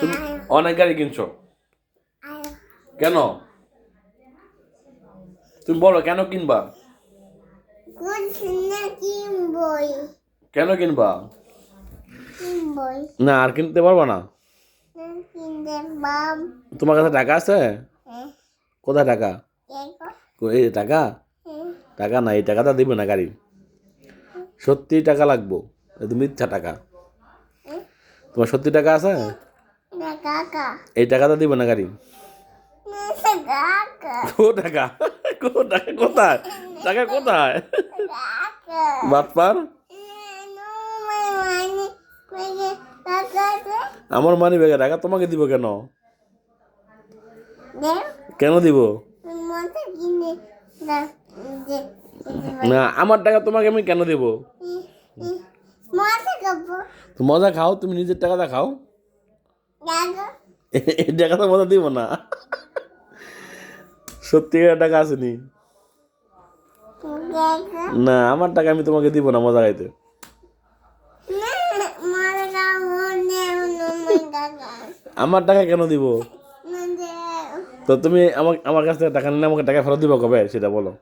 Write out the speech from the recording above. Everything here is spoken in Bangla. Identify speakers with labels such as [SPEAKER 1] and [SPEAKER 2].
[SPEAKER 1] তুমি অনেক গাড়ি কিনছো কেন? তুমি বলো কেন কিনবা? কেন কিনবা? না আর কিনতে পারবা না? তোমার কাছে টাকা আছে? কোথায় টাকা? এই টাকা টাকা না, এই টাকাটা দিবে না গাড়ি। সত্যি টাকা লাগবো, তুমি মিথ্যা টাকা। তোমার সত্যি টাকা আছে? এই টাকাটা দিবে না গাড়ি। টাকা কোথায়? টাকা কোথায়? বাটপার, আমার মানি ব্যাগে টাকা তোমাকে দিব কেন? কেন দিব না? আমার টাকা তোমাকে আমি কেন দেব? তো মজা খাও, তুমি নিজের টাকাটা খাও। এই টাকাটা মজা দিব না। সত্যিকার টাকা আসেনি। না আমার টাকা আমি তোমাকে দিব না মজা খাইতে। আমার টাকা কেন দিব? তো তুমি আমার কাছ থেকে টাকা নিলে আমাকে টাকা ফেরত দিবা কবে সেটা বলো।